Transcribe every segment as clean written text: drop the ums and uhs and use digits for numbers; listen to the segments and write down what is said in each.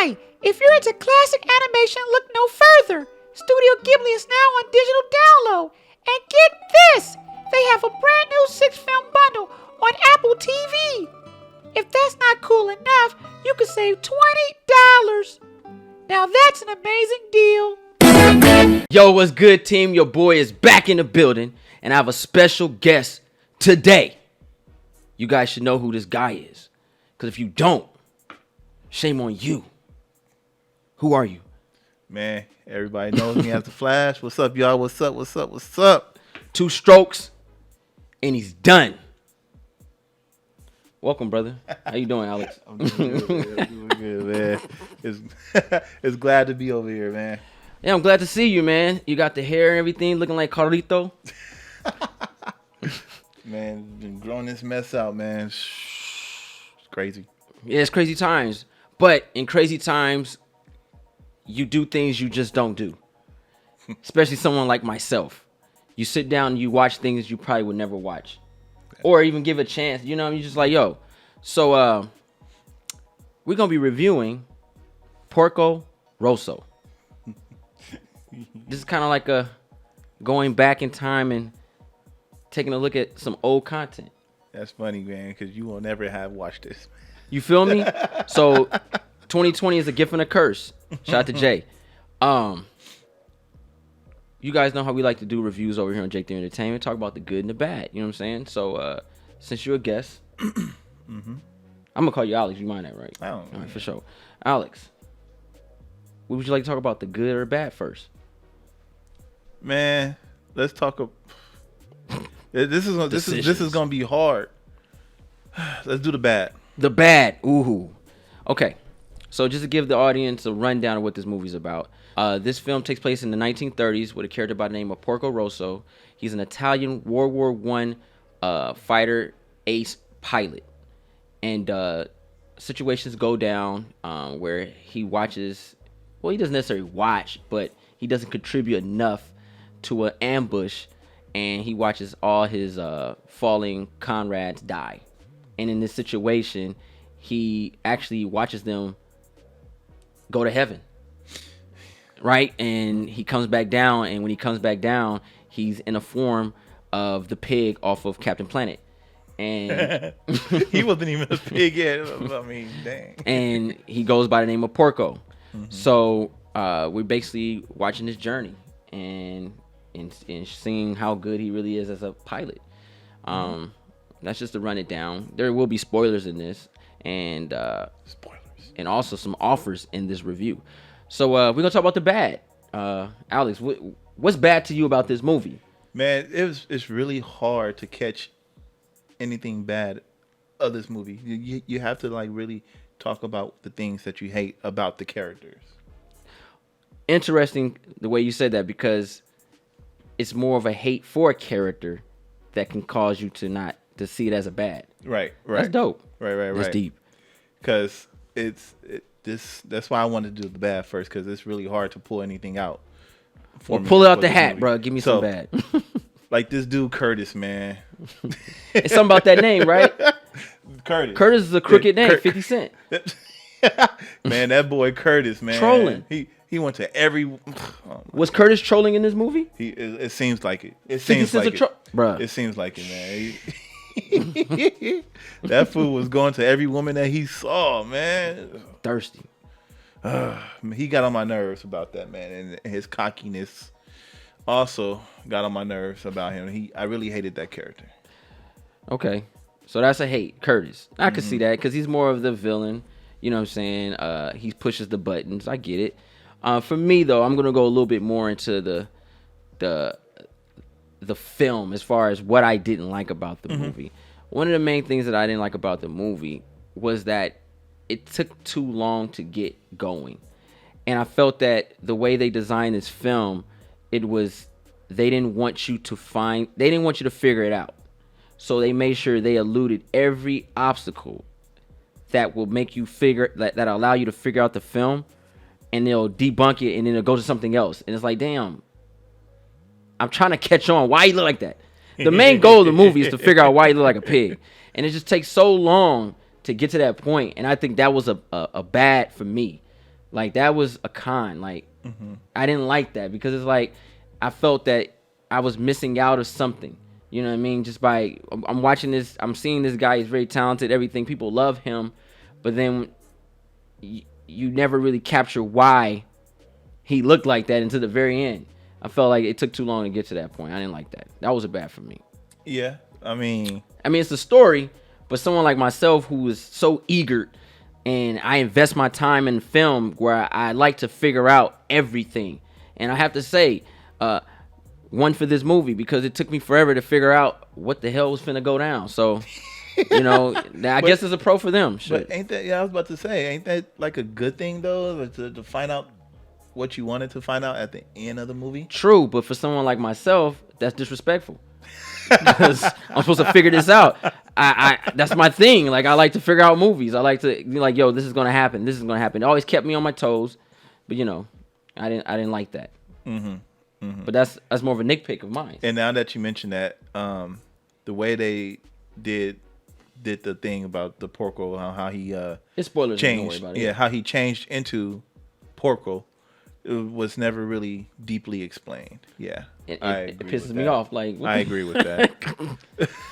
Hi! If you're into classic animation, look no further. Studio Ghibli is now on digital download. And get this! They have a brand new 6-film bundle on Apple TV. If that's not cool enough, you can save $20. Now that's an amazing deal. Yo, what's good, team? Your boy is back in the building, and I have a special guest today. You guys should know who this guy is, because if you don't, shame on you. Who are you? Man, everybody knows me as the Flash. What's up, y'all? What's up? What's up? What's up? 2 strokes, and he's done. Welcome, brother. How you doing, Alex? I'm doing good, man. It's glad to be over here, man. Yeah, I'm glad to see you, man. You got the hair and everything looking like Carlito. Man, been growing this mess out, man. It's crazy. Yeah, it's crazy times. But in crazy times, you do things you just don't do. Especially someone like myself. You sit down and you watch things you probably would never watch. Or even give a chance. You know, you're just like, yo. So, we're going to be reviewing Porco Rosso. This is kind of like a going back in time and taking a look at some old content. That's funny, man, because you will never have watched this. You feel me? So 2020 is a gift and a curse. Shout out to Jay. You guys know how we like to do reviews over here on J3 Entertainment. Talk about the good and the bad. You know what I'm saying? So since you're a guest, I'm gonna call you Alex. You mind that, right? I don't know. All right, for sure. Alex, what would you like to talk about, the good or bad first? Man, let's talk. This is gonna be hard. Let's do the bad. The bad. Ooh. Okay. So just to give the audience a rundown of what this movie's about. This film takes place in the 1930s with a character by the name of Porco Rosso. He's an Italian World War I fighter ace pilot. And situations go down where he watches... Well, he doesn't necessarily watch, but he doesn't contribute enough to an ambush. And he watches all his falling comrades die. And in this situation, he actually watches them go to heaven. Right? And he comes back down. And when he comes back down, he's in a form of the pig off of Captain Planet. And he wasn't even a pig yet. I mean, dang. And he goes by the name of Porco. Mm-hmm. So we're basically watching this journey and seeing how good he really is as a pilot. That's just to run it down. There will be spoilers in this, and and also some offers in this review. So we're gonna talk about the bad. Alex, what's bad to you about this movie? Man, it's really hard to catch anything bad of this movie. You have to like really talk about the things that you hate about the characters. Interesting the way you said that, because it's more of a hate for a character that can cause you to see it as a bad. Right. That's dope. Right. That's deep. Because that's why I wanted to do the bad first, because it's really hard to pull anything out. Well, pull it out the hat, bro. Give me some bad. Like this dude Curtis, man. It's something about that name, right? Curtis is a crooked name. 50 Cent. Man, that boy Curtis, man. Trolling. He went to every. Was Curtis trolling in this movie? It seems like it. It 50 seems like it. Bruh. It seems like it, man. That fool was going to every woman that he saw, man. Thirsty. He got on my nerves about that, man, and his cockiness also got on my nerves about him. I really hated that character. Okay, so that's a hate, Curtis. I could see that because he's more of the villain. You know what I'm saying? He pushes the buttons. I get it. For me though, I'm gonna go a little bit more into the film as far as what I didn't like about the movie. One of the main things that I didn't like about the movie was that it took too long to get going. And I felt that the way they designed this film, they didn't want you to figure it out. So they made sure they eluded every obstacle that will make you that allow you to figure out the film, and they'll debunk it and then it'll go to something else. And it's like, damn, I'm trying to catch on. Why you look like that? The main goal of the movie is to figure out why you look like a pig. And it just takes so long to get to that point. And I think that was a bad for me. Like that was a con. Like I didn't like that because it's like I felt that I was missing out of something. You know what I mean? Just by I'm watching this, I'm seeing this guy. He's very talented. Everything, people love him, but then you never really capture why he looked like that until the very end. I felt like it took too long to get to that point. I didn't like that. That was a bad for me. Yeah, I mean, it's a story, but someone like myself who is so eager and I invest my time in film where I like to figure out everything. And I have to say, one for this movie because it took me forever to figure out what the hell was finna go down. So, I guess it's a pro for them. Shit. But ain't that? Yeah, I was about to say, ain't that like a good thing though, to find out what you wanted to find out at the end of the movie? True, but for someone like myself, that's disrespectful. Because I'm supposed to figure this out. I that's my thing. Like I like to figure out movies. I like to be like, yo, this is gonna happen. This is gonna happen. It always kept me on my toes, but I didn't like that. But that's more of a nitpick of mine. And now that you mentioned that, the way they did the thing about the Porco, how he it's spoilers. changed, Don't worry about it. yeah, how he changed into Porco, it was never really deeply explained. Yeah, It agree pisses with me that. off. Like I agree with that.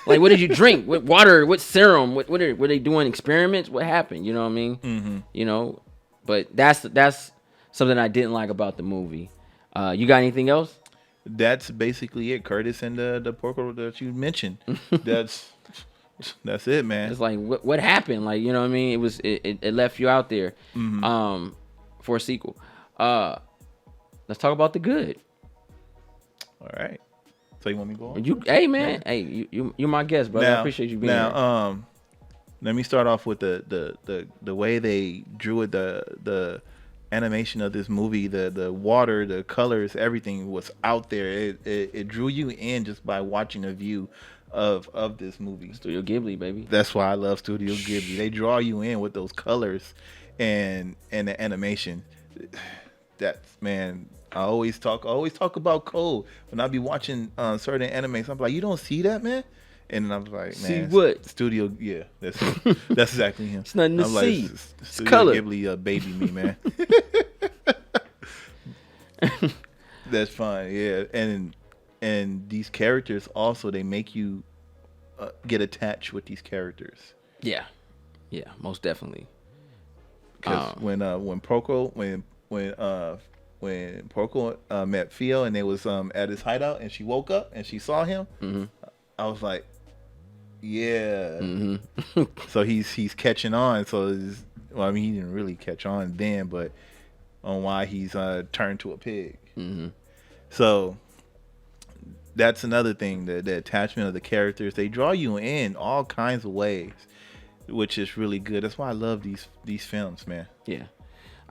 like, what did you drink? What water? What serum? Were they doing experiments? What happened? You know what I mean? But that's something I didn't like about the movie. You got anything else? That's basically it, Curtis, and the Porco that you mentioned. That's it, man. It's like what happened? Like, you know what I mean? It left you out there for a sequel. Let's talk about the good. All right. So you want me to go on? Hey man, hey, you're my guest, brother. I appreciate you being here. Let me start off with the way they drew it, the animation of this movie, the water, the colors, everything was out there. It drew you in just by watching a view of this movie. Studio Ghibli, baby. That's why I love Studio Ghibli. They draw you in with those colors and the animation. That's, man, I always talk about code when I be watching certain animes. I'm like, you don't see that, man? And I'm like, man, see what? Studio, yeah, that's exactly him. It's nothing to I'm see. Like, it's Studio color. Ghibli baby me, man. That's fine, yeah. And these characters also, they make you get attached with these characters. Yeah, most definitely. Because when Porco met Theo and they was at his hideout and she woke up and she saw him, I was like, yeah. So he's catching on. So he didn't really catch on then, but on why he's turned to a pig. So that's another thing, the attachment of the characters. They draw you in all kinds of ways, which is really good. That's why I love these films, man. Yeah,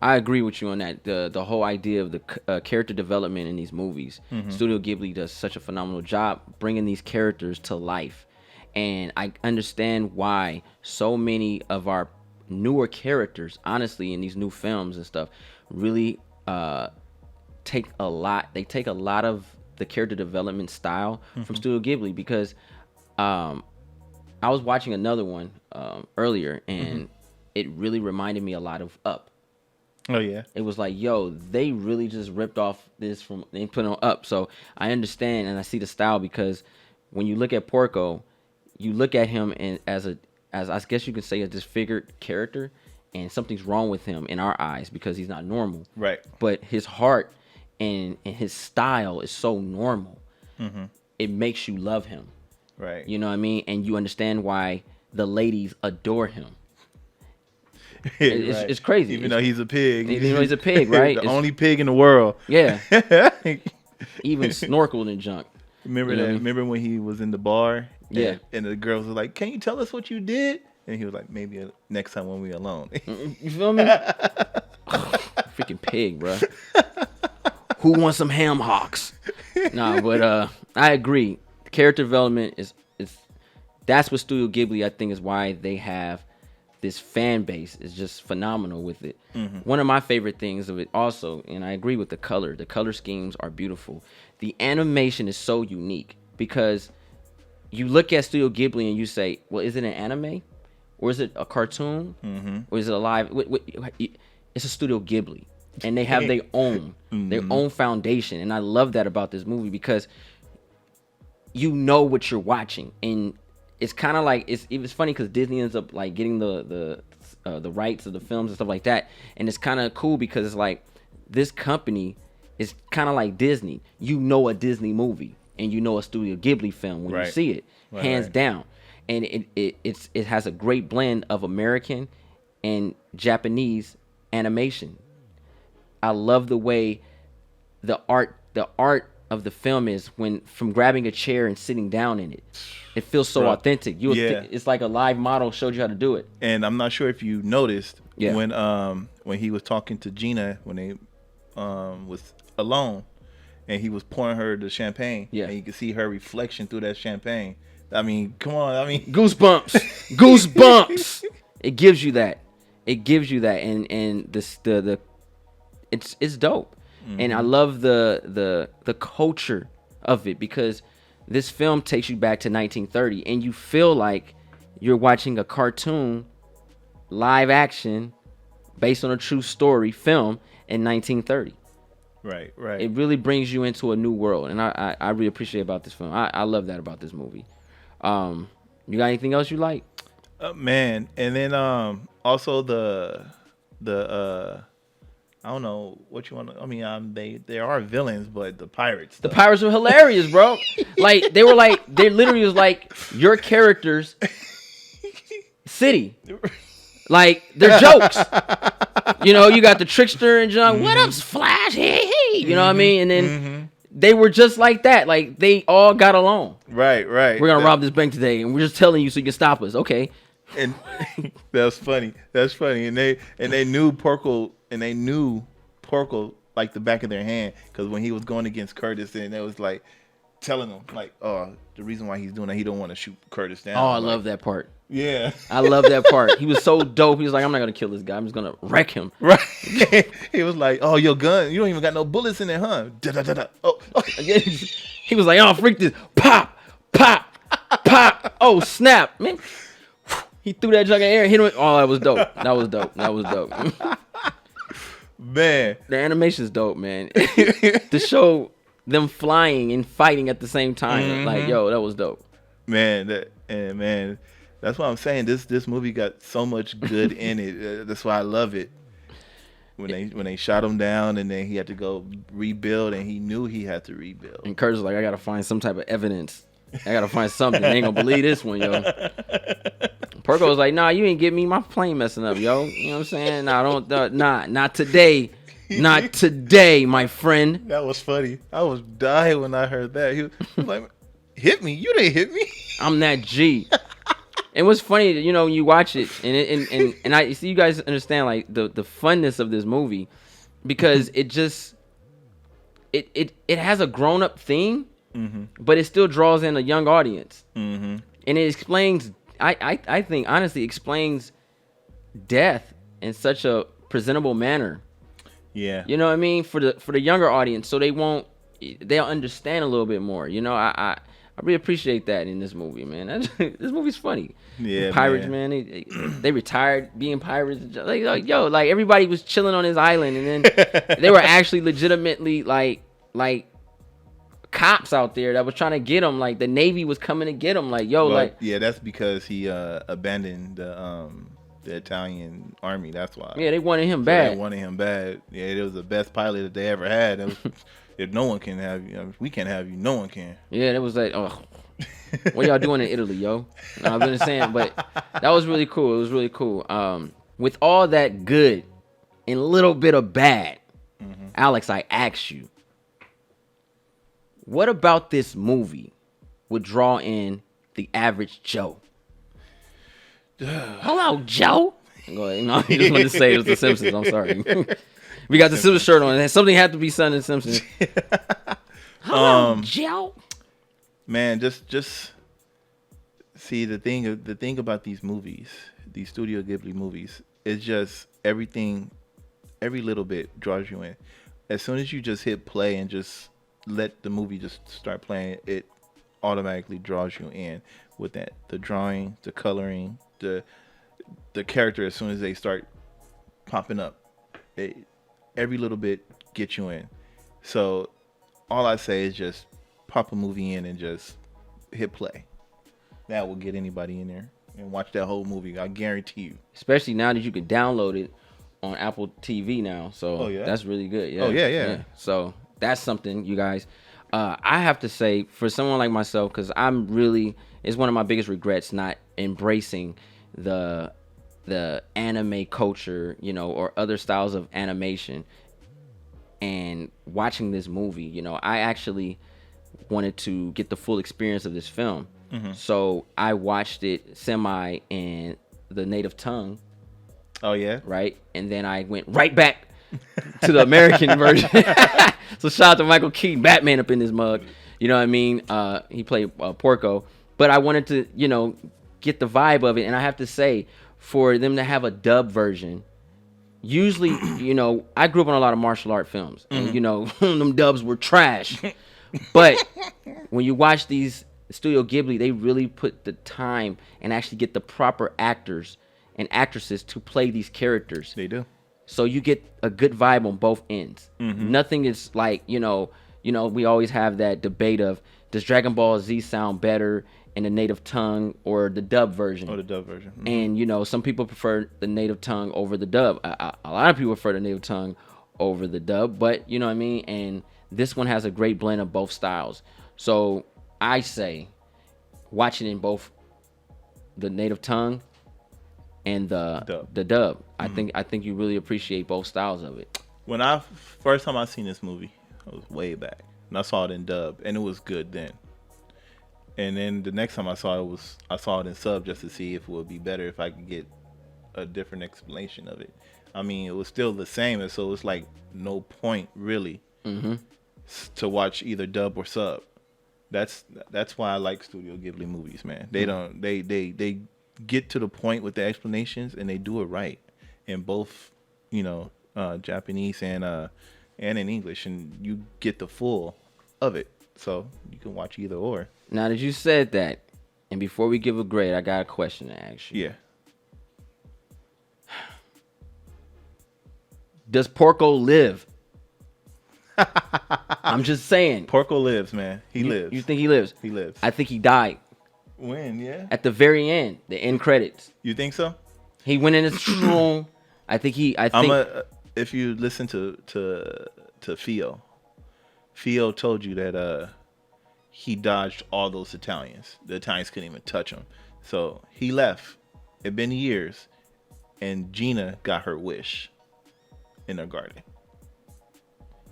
I agree with you on that. The whole idea of the character development in these movies, Studio Ghibli does such a phenomenal job bringing these characters to life. And I understand why so many of our newer characters, honestly, in these new films and stuff, really take a lot of the character development style from Studio Ghibli, because I was watching another one earlier, and it really reminded me a lot of Up. Oh yeah. It was like, yo, they really just ripped off this from, they put it on Up. So I understand and I see the style, because when you look at Porco, you look at him as I guess you could say a disfigured character, and something's wrong with him in our eyes because he's not normal. Right. But his heart and his style is so normal. It makes you love him. Right. You know what I mean? And you understand why the ladies adore him. It's crazy. Even though he's a pig. Even though he's a pig, right? The only pig in the world. Yeah. Even snorkeled and junk. Remember You know that? what I mean? Remember when he was in the bar? Yeah. And the girls were like, "Can you tell us what you did?" And he was like, "Maybe next time when we're alone." You feel me? Freaking pig, bro. Who wants some ham hocks? Nah, but I agree. Character development is that's what Studio Ghibli, I think, is why they have this fan base. Is just phenomenal with it. One of my favorite things of it also, and I agree with the color. The color schemes are beautiful. The animation is so unique, because you look at Studio Ghibli and you say, well, is it an anime? Or is it a cartoon? Or is it a live? it's a Studio Ghibli, and they have their own foundation, and I love that about this movie because you know what you're watching, and it's kind of like it's funny because Disney ends up like getting the rights of the films and stuff like that, and it's kind of cool because it's like this company is kind of like Disney. You know a Disney movie, and you know a Studio Ghibli film when you see it, hands down, and it has a great blend of American and Japanese animation. I love the way the art of the film is when from grabbing a chair and sitting down in it. It feels so authentic. It's like a live model showed you how to do it. And I'm not sure if you noticed when he was talking to Gina when they was alone and he was pouring her the champagne. Yeah. And you could see her reflection through that champagne. I mean, come on. I mean, goosebumps. Goosebumps. It gives you that. And it's dope. And I love the culture of it because this film takes you back to 1930 and you feel like you're watching a cartoon live action based on a true story film in 1930. Right. It really brings you into a new world, and I really appreciate about this film. I love that about this movie. You got anything else you like? Man, and then also the I don't know what you want to. I mean, they are villains, but the pirates. The pirates were hilarious, bro. Like they literally was like your character's city. Like they're jokes. You know, you got the trickster and John. What up, Flash? Hey. You know what I mean? And then they were just like that. Like they all got along. Right. We're gonna rob this bank today, and we're just telling you so you can stop us. Okay. And that's funny. And they knew Porco. And they knew Porco like the back of their hand because when he was going against Curtis, and it was like telling him like, "Oh, the reason why he's doing that, he don't want to shoot Curtis down." Oh, I love that part. Yeah, I love that part. He was so dope. He was like, "I'm not gonna kill this guy. I'm just gonna wreck him." Right. He was like, "Oh, your gun, you don't even got no bullets in it, huh?" Da-da-da-da. Oh. He was like, "Oh, freak this! Pop, pop, pop! Oh, snap, man!" He threw that jug in the air and hit him. Oh, that was dope. That was dope. Man, the animation's dope, man. To show them flying and fighting at the same time, like, yo, that was dope. Man, that's what I'm saying. This movie got so much good in it. That's why I love it. When they shot him down and then he had to go rebuild, and he knew he had to rebuild. And Kurt's like, I gotta find some type of evidence. I gotta find something. They ain't gonna believe this one, yo. Porco was like, nah, you ain't get me my plane messing up, yo. You know what I'm saying? Nah, not today. Not today, my friend. That was funny. I was dying when I heard that. He was like, hit me? You didn't hit me. I'm that G. And what's funny, you know, you watch it and I see you guys understand like the funness of this movie because it just it has a grown up theme, but it still draws in a young audience. And it explains I think honestly explains death in such a presentable manner. Yeah. You know what I mean? For the younger audience, so they'll understand a little bit more. You know, I really appreciate that in this movie, man. This movie's funny. Yeah, pirates, man. They retired being pirates. Like yo, like everybody was chilling on his island, and then they were actually legitimately like cops out there that was trying to get him. Like the Navy was coming to get him. Like yo, like yeah, that's because he abandoned the Italian army. That's why. Yeah, they wanted him bad. They wanted him bad. Yeah, it was the best pilot that they ever had. If no one can have you, if we can't have you, no one can. Yeah, it was like, oh, what y'all doing in Italy, yo? No, I've been saying, but that was really cool. It was really cool. With all that good and a little bit of bad, Alex, I ask you, what about this movie would draw in the average Joe? Hello, Joe. Go ahead. No, I just wanted to say it was The Simpsons. I'm sorry. We got the Simpsons shirt on. Something had to be Son and Simpsons. Hello, Joe. Man, just see the thing about these movies, these Studio Ghibli movies, is just everything, every little bit draws you in. As soon as you just hit play and just let the movie just start playing, it automatically draws you in with that. The drawing, the coloring, the character. As soon as they start popping up, every little bit gets you in. So all I say is just pop a movie in and just hit play. That will get anybody in there and watch that whole movie. I guarantee you. Especially now that you can download it on Apple TV now. So that's really good. Yeah. Oh, yeah. So that's something, you guys. I have to say, for someone like myself, because it's one of my biggest regrets not embracing the anime culture, or other styles of animation, and watching this movie. I actually wanted to get the full experience of this film. So I watched it semi in the native tongue. Oh, yeah? Right? And then I went right back to the American version. So shout out to Michael Keaton, Batman up in this mug. You know what I mean? He played Porco. But I wanted to, get the vibe of it. And I have to say, for them to have a dub version, usually, I grew up on a lot of martial art films. And, them dubs were trash. But when you watch these Studio Ghibli, they really put the time and actually get the proper actors and actresses to play these characters. They do. So you get a good vibe on both ends. Nothing is like, we always have that debate of, does Dragon Ball Z sound better in the native tongue or the dub version? Or the dub version. And, some people prefer the native tongue over the dub. A lot of people prefer the native tongue over the dub, but you know what I mean? And this one has a great blend of both styles. So I say, watching in both the native tongue and the dub. I think you really appreciate both styles of it. When first time I seen this movie, I was way back, and I saw it in dub, and it was good then. And then the next time I saw it in sub just to see if it would be better if I could get a different explanation of it. I mean, it was still the same, and so it's like no point really to watch either dub or sub. That's why I like Studio Ghibli movies, man. They get to the point with the explanations, and they do it right in both, Japanese and in English, and you get the full of it. So you can watch either or. Now that you said that, and before we give a grade, I got a question to ask you. Yeah. Does Porco live? I'm just saying. Porco lives, man. He lives. You think he lives? He lives. I think he died. When? Yeah. At the very end, the end credits. You think so? He went in his room. I think. If you listen to Theo told you that he dodged all those Italians. The Italians couldn't even touch him. So he left. It'd been years, and Gina got her wish in her garden.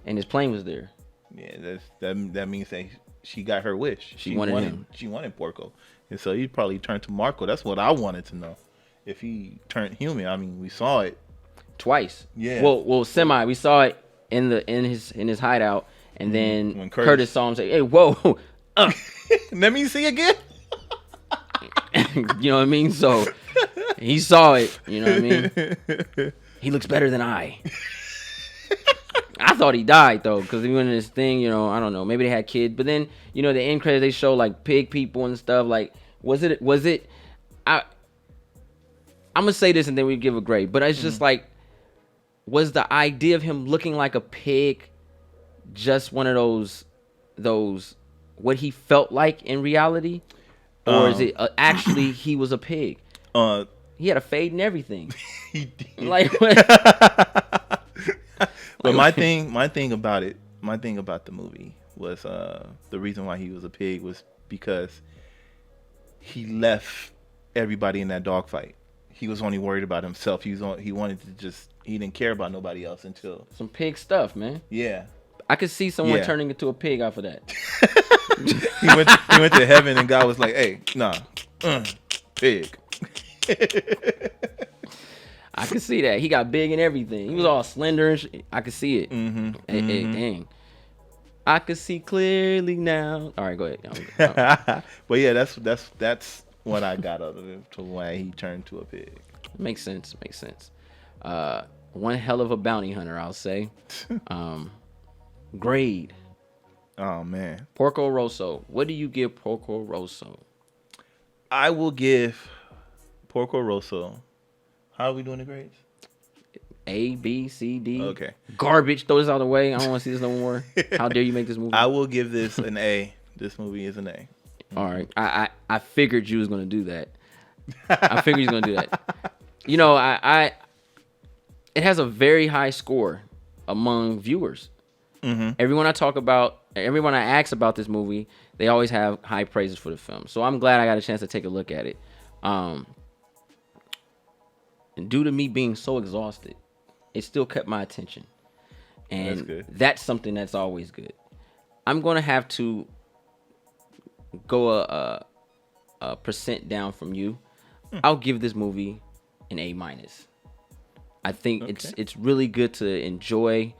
And his plane was there. Yeah, that means that she got her wish. She wanted him. She wanted Porco, and so he probably turned to Marco. That's what I wanted to know. If he turned human, I mean, we saw it twice. Yeah. Well, semi. We saw it in his hideout, and then when Curtis saw him say, "Hey, whoa, let me see again." You know what I mean? So he saw it. You know what I mean? He looks better than I. I thought he died though, because he went in this thing. I don't know. Maybe they had kids, but then the end credits they show like pig people and stuff. Like, was it? I'm gonna say this and then we give a grade, but it's just like, was the idea of him looking like a pig just one of those what he felt like in reality, or is it actually he was a pig? He had a fade and everything. He did. Like, what? But my thing about the movie was the reason why he was a pig was because he left everybody in that dogfight. He was only worried about himself. He didn't care about nobody else until Some pig stuff, man. Yeah. I could see someone turning into a pig off of that. he went to heaven and God was like, "Hey, nah, pig." I could see that. He got big and everything. He was all slender and shit. I could see it. Hey, dang. I could see clearly now. All right, go ahead. But yeah, that's what I got out of it, to why he turned to a pig. Makes sense. One hell of a bounty hunter, I'll say. Grade. Oh man. Porco Rosso. What do you give Porco Rosso? I will give Porco Rosso. How are we doing the grades? A, B, C, D. Okay. Garbage. Throw this out of the way. I don't want to see this no more. How dare you make this movie? I will give this an A. This movie is an A. All right. I figured you was gonna do that. I figured you was gonna do that. You know, it has a very high score among viewers. Mm-hmm. Everyone I ask about this movie, they always have high praises for the film. So I'm glad I got a chance to take a look at it. And due to me being so exhausted, it still kept my attention. And that's something that's always good. I'm going to have to go a percent down from you. I'll give this movie an A-. I think it's really good to enjoy.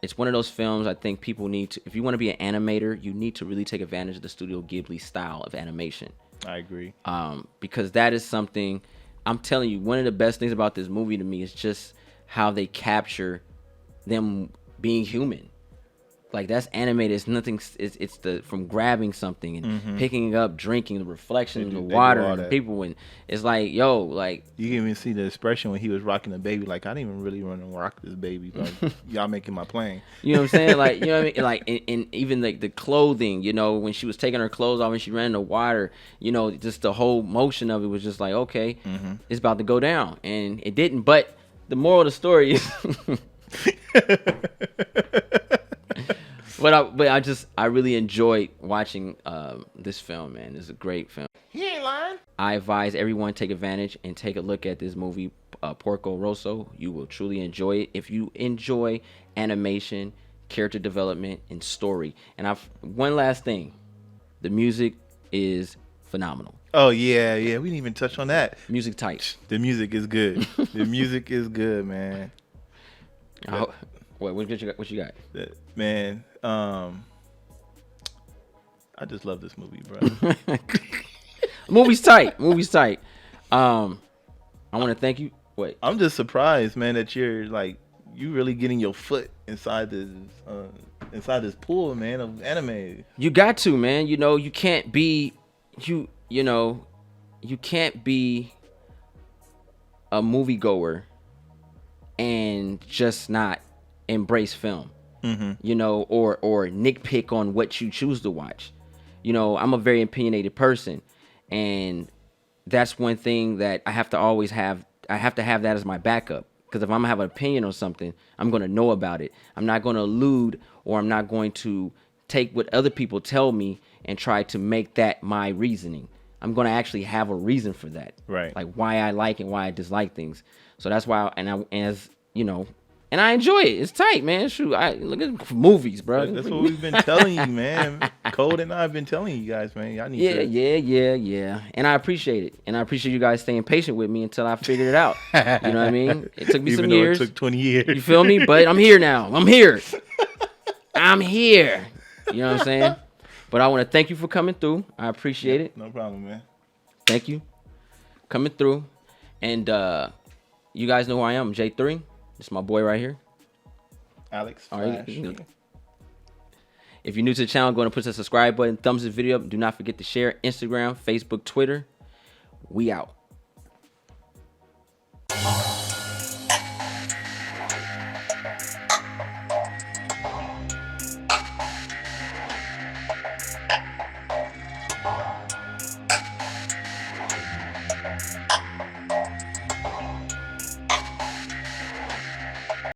It's one of those films I think people need to, if you want to be an animator, you need to really take advantage of the Studio Ghibli style of animation. I agree. Because that is something, I'm telling you, one of the best things about this movie to me is just how they capture them being human. Like, that's animated. It's nothing. It's the from grabbing something and picking it up, drinking, the reflection of the water and the people. And it's like, yo, like, you can even see the expression when he was rocking the baby. Like, I didn't even really want to rock this baby. Like, y'all making my plane. You know what I'm saying? Like, you know what I mean? Like, and even like the clothing. You know, when she was taking her clothes off and she ran in the water. You know, just the whole motion of it was just like, okay, it's about to go down, and it didn't. But the moral of the story is. But I really enjoyed watching this film, man. It's a great film. He ain't lying. I advise everyone take advantage and take a look at this movie, Porco Rosso. You will truly enjoy it if you enjoy animation, character development, and story. And one last thing, the music is phenomenal. Oh yeah, we didn't even touch on that. Music tight. The music is good. The music is good, man. What you got? Man, I just love this movie, bro. Movie's tight. I want to thank you. Wait. I'm just surprised, man, that you're like, you really getting your foot inside this pool, man, of anime. You got to, man. You know, you can't be you can't be a moviegoer and just not embrace film. You know, or nitpick on what you choose to watch. You know, I'm a very opinionated person, and that's one thing that I have to always have. I have to have that as my backup, because if I'm gonna have an opinion on something, I'm gonna know about it. I'm not gonna allude, or I'm not going to take what other people tell me and try to make that my reasoning. I'm gonna actually have a reason for that, right? Like why I like and why I dislike things. So that's why, and I enjoy it. It's tight, man. Shoot, I look at movies, bro. That's what we've been telling you, man. Code and I have been telling you guys, man. Y'all need to. Yeah. And I appreciate it. And I appreciate you guys staying patient with me until I figured it out. You know what I mean? It took me some years. It took 20 years. You feel me? But I'm here now. I'm here. You know what I'm saying? But I want to thank you for coming through. I appreciate it. No problem, man. Thank you. Coming through. And you guys know who I am. I'm J3. This is my boy right here. Alex. All right. If you're new to the channel, go and push the subscribe button. Thumbs the video up. Do not forget to share. Instagram, Facebook, Twitter. We out.